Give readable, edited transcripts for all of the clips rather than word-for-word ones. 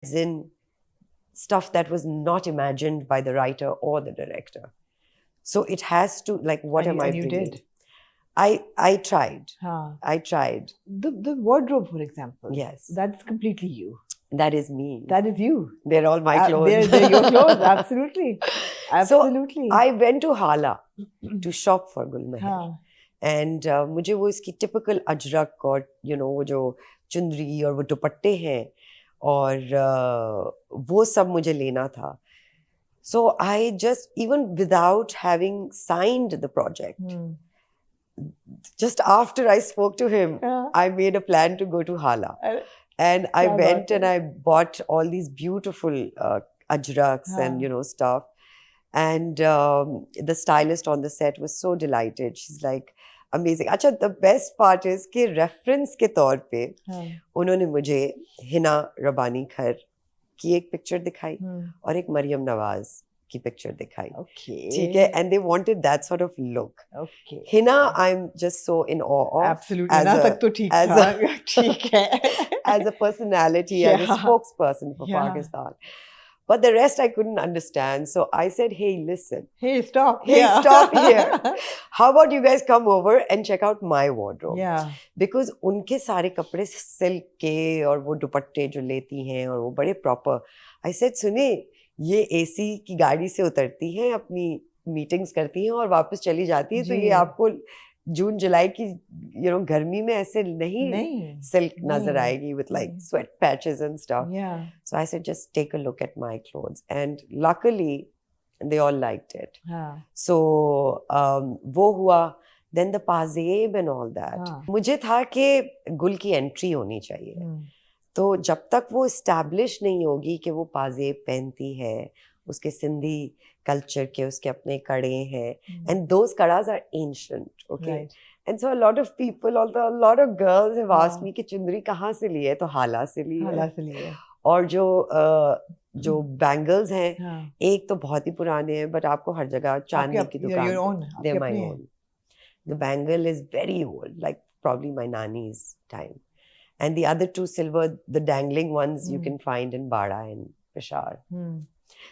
as in stuff that was not imagined by the writer or the director. So it has to, like, what am I And you bringing? did. I tried. Huh. I tried. The wardrobe, for example. Yes. That's completely you. That is me. That is you. They're all my clothes. They're your clothes, absolutely. Absolutely. So I went to Hala to shop for Gul Meher. हाँ. And मुझे वो इसकी typical Ajrak और वो जो चुंदरी और वो दुपट्टे हैं और वो सब मुझे लेना था. So I just, even without having signed the project, just after I spoke to him, I made a plan to go to Hala. And I went and I bought all these beautiful ajraks and, stuff. And the stylist on the set was so delighted. She's like, amazing. Acha, the best part is कि reference के तौर पे उन्होंने मुझे हिना रबानी खर की एक picture दिखाई और एक मरियम नवाज की पिक्चर दिखाई. ठीक है, and they wanted that sort of look. Okay. Hina, I'm just so in awe of. Absolutely. Hina tak to theek tha. ठीक है. As a personality, as a spokesperson for Pakistan. But the rest I couldn't understand. So I said, hey, listen. Hey, stop. Hey, stop here. How about you guys come over and check out my wardrobe? Yeah. Because उनके सारे कपड़े silk के और वो दुपट्टे जो लेती हैं और वो बड़े प्रॉपर. I said, सुनिए, ये AC की गाड़ी से उतरती हैं, अपनी मीटिंग्स करती हैं और वापस चली जाती है. तो ये आपको जून जुलाई की गर्मी में ऐसे नहीं सिल्क नजर आएगी with like sweat patches and stuff. Yeah. So I said, just take a look at my clothes. And luckily, they all liked it. So वो हुआ. Then the पाजेब and all that. मुझे था कि गुल की एंट्री होनी चाहिए. तो जब तक वो establish नहीं होगी कि वो पाजेब पहनती है, उसके सिंधी culture के उसके अपने कड़े हैं, and those kadas are ancient, okay? Right. And so a lot of people, although a lot of girls have asked me कि चुंदरी कहाँ से ली है, तो हाला से ली है. और जो bangles हैं, एक तो बहुत ही पुराने हैं, but आपको हर जगह चांदी की दुकान, they're my own. The bangle is very old, like probably my nani's time. And the other two silver, the dangling ones you can find in Bada in Peshawar.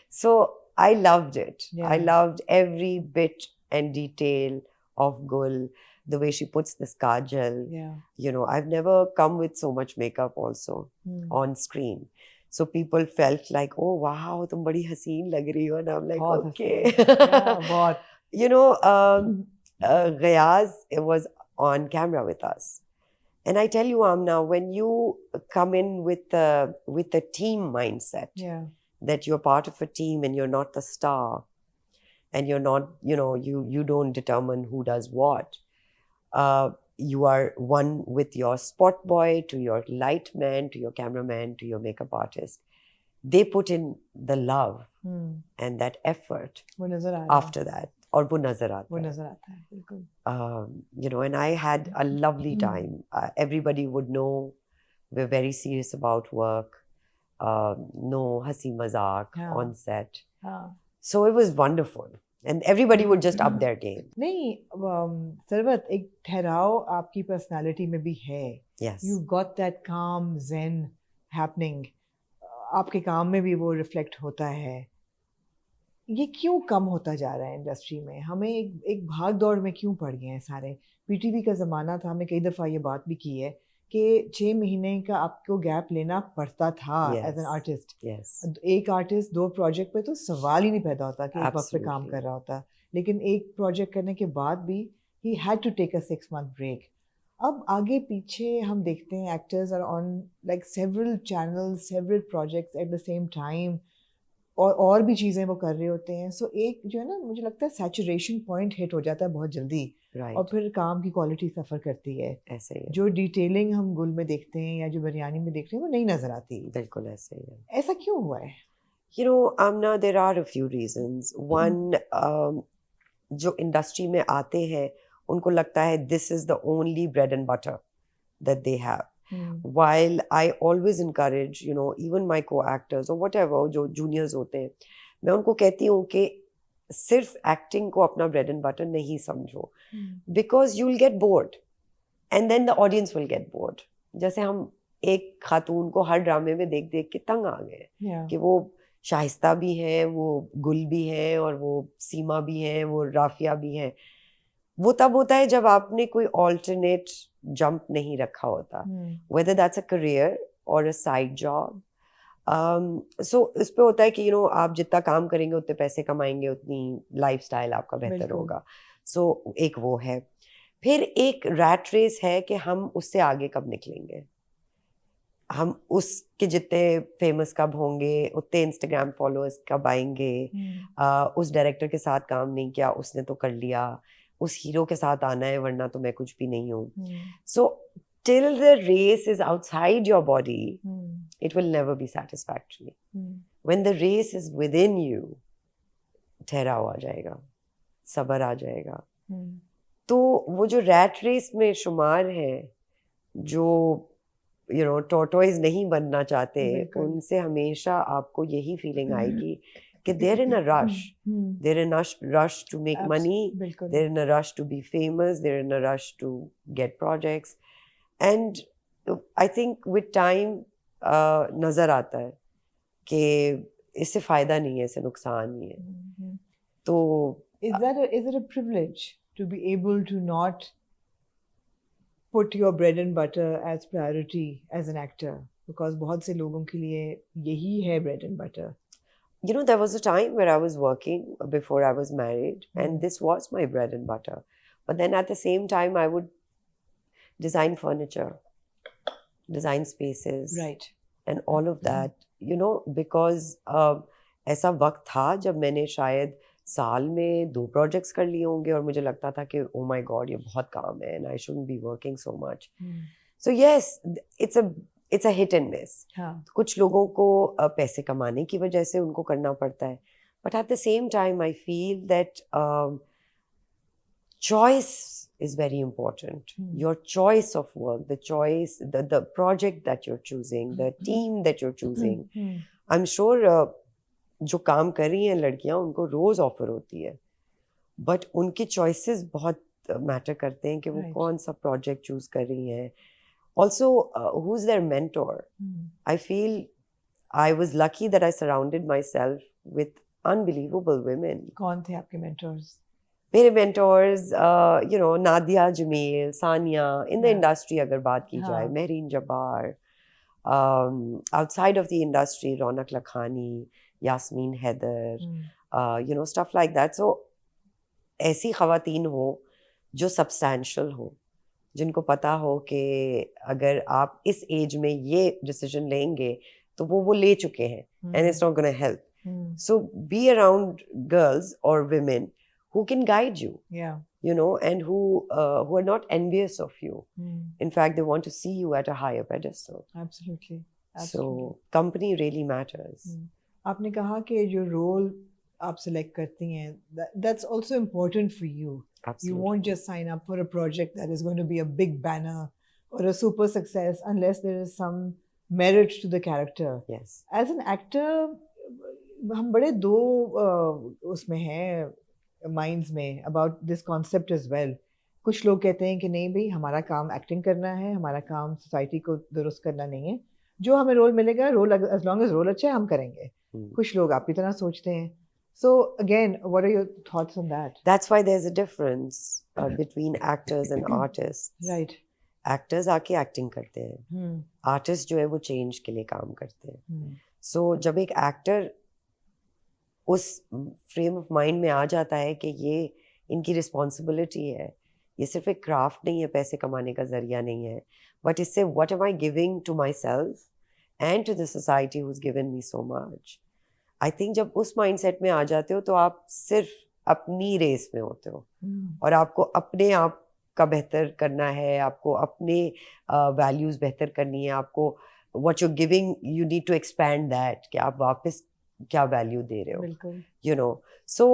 So I loved it. Yeah. I loved every bit and detail of Gul, the way she puts this kajal. Yeah. I've never come with so much makeup also on screen. So people felt like, oh, wow, tum badi haseen lag rahi ho. And I'm like, okay. Yeah, Ghayaz was on camera with us. And I tell you, Amna, when you come in with a team mindset, that you're part of a team and you're not the star, and you're not, you don't determine who does what. You are one with your spot boy, to your light man, to your cameraman, to your makeup artist. They put in the love and that effort after that. और वो नजर आता है बिल्कुल. And I had a lovely time. Everybody would know we're very serious about work. No hasi mazak on set. So it was wonderful. And everybody would just up their game. नहीं, सरवत, एक ठहराव आपकी personality में भी है. Yes. You got that calm zen happening. आपके काम में भी वो reflect होता है. ये क्यों कम होता जा रहा है इंडस्ट्री में? हमें एक भाग दौड़ में क्यों पड़ गए हैं सारे? पीटीवी का ज़माना था, हमने कई दफ़ा ये बात भी की है कि 6 महीने का आपको गैप लेना पड़ता था एज एन आर्टिस्ट. एक आर्टिस्ट 2 प्रोजेक्ट पे तो सवाल ही नहीं पैदा होता कि एक वक्त पे काम कर रहा होता. लेकिन एक प्रोजेक्ट करने के बाद भी he had to take a 6 month break. अब आगे पीछे हम देखते हैं actors are on like several channels, several projects at the same time, और भी चीज़ें वो कर रहे होते हैं. सो एक जो है ना, मुझे लगता है सैचुरेशन पॉइंट हिट हो जाता है बहुत जल्दी. और फिर काम की क्वालिटी सफ़र करती है. ऐसे ही जो डिटेलिंग हम गुल में देखते हैं या जो बिरयानी में देखते हैं वो नहीं नज़र आती. बिल्कुल ऐसे ही है. ऐसा क्यों हुआ है? Amna, there are a few reasons. One, जो इंडस्ट्री में आते हैं उनको लगता है this is the only bread and butter that they have. While I always encourage, even my co-actors or whatever, जो juniors होते हैं, मैं उनको कहती हूँ कि सिर्फ एक्टिंग को अपना bread and butter नहीं समझो, because you'll get bored and then the audience will get bored. जैसे हम एक खातून को हर ड्रामे में देख देख के तंग आ गए कि वो शाइस्ता भी है, वो गुल भी है, और वो सीमा भी है, वो राफिया भी है। वो तब होता है जब आपने कोई ऑल्टरनेट जंप नहीं रखा होता, whether that's a career or a side job. So इस पे होता है कि आप जितना काम करेंगे उतने पैसे कमाएंगे, उतनी लाइफस्टाइल आपका बेहतर होगा। So एक वो है। फिर एक रैट रेस है कि हम उससे आगे कब निकलेंगे, हम उसके जितने फेमस कब होंगे, उतने इंस्टाग्राम फॉलोअर्स कब आएंगे, उस डायरेक्टर के साथ काम नहीं किया, उसने तो कर लिया, उस हीरो के साथ आना है वरना तो मैं कुछ भी नहीं हूँ। सो till the race is outside your body, it will never be satisfactory. When the race is within you, ठहराव आ जाएगा, सब्र आ जाएगा। तो वो जो रैट रेस में शुमार है, जो टॉर्टोइज नहीं बनना चाहते, उनसे हमेशा आपको यही फीलिंग आएगी कि they're in a rush. They're in a rush to make money. They're in a rush to be famous. They're in a rush to get projects. And I think with time नजर आता है कि इससे फायदा नहीं है, इससे नुकसान ही है। तो is it a privilege to be able to not put your bread and butter as priority as an actor, because बहुत से लोगों के लिए यही है bread and butter? There was a time where I was working before I was married, and this was my bread and butter. But then at the same time, I would design furniture, design spaces, right, and all of that. Because ऐसा वक्त था जब मैंने शायद साल में 2 projects कर लिए होंगे और मुझे लगता था कि ओ माय गॉड, ये बहुत काम है, and I shouldn't be working so much. So yes, it's a hit and miss. कुछ लोगों को पैसे कमाने की वजह से उनको करना पड़ता है, but at the same time I feel that choice is very important. Your choice of work, the choice, the project that you're choosing, the team that you're choosing. I'm sure जो काम कर रही हैं लड़कियां, उनको रोज ऑफर होती है, but उनकी चॉइसेस बहुत मैटर करते हैं कि वो कौन सा प्रोजेक्ट चूज कर रही हैं। Also who is there mentor? I feel I was lucky that I surrounded myself with unbelievable women. कौन थे आपके मेंटोर्स? मेरे mentors Nadia Jamil, Sania, in the industry अगर बात की जाए, Mehreen Jabbar, outside of the industry, Raunak Lakhani, Yasmin Haider, stuff like that. So ऐसी ख़वातीन हो जो सब्सटैंशियल हो, जिनको पता हो कि अगर आप इस एज में ये डिसीजन लेंगे तो वो ले चुके हैं, and it's not going to help. So be around girls or women who can guide you, and who are not envious of you. In fact, they want to see you at a higher pedestal. Absolutely. So company really matters. आपने कहा कि जो role आप select करती हैं, that's also important for you. Absolutely. You won't just sign up for a project that is going to be a big banner or a super success unless there is some merit to the character. Yes. As an actor, हम बड़े दो उसमें हैं minds में about this concept as well. कुछ लोग कहते हैं कि नहीं भाई, हमारा काम एक्टिंग करना है, हमारा काम सोसाइटी को दुरुस्त करना नहीं है, जो हमें रोल मिलेगा, role as long as role अच्छा है हम करेंगे। कुछ लोग आपकी तरह सोचते हैं। So again, what are your thoughts on that? That's why there's a difference between actors and artists. Right. Actors आके एक्टिंग करते हैं, आर्टिस्ट जो है वो चेंज के लिए काम करते हैं। So जब एक एक्टर उस फ्रेम ऑफ माइंड में आ जाता है कि ये इनकी रिस्पॉन्सिबिलिटी है, ये सिर्फ एक क्राफ्ट नहीं है, पैसे कमाने का जरिया नहीं है, बट इससे what am I giving to myself and to the society who's given me so much. I think जब उस माइंडसेट में आ जाते हो तो आप सिर्फ अपनी रेस में होते हो, और आपको अपने आप का बेहतर करना है, आपको अपने वैल्यूज बेहतर करनी है, आपको what you giving you need to expand that, कि आप वापस क्या वैल्यू दे रहे हो, सो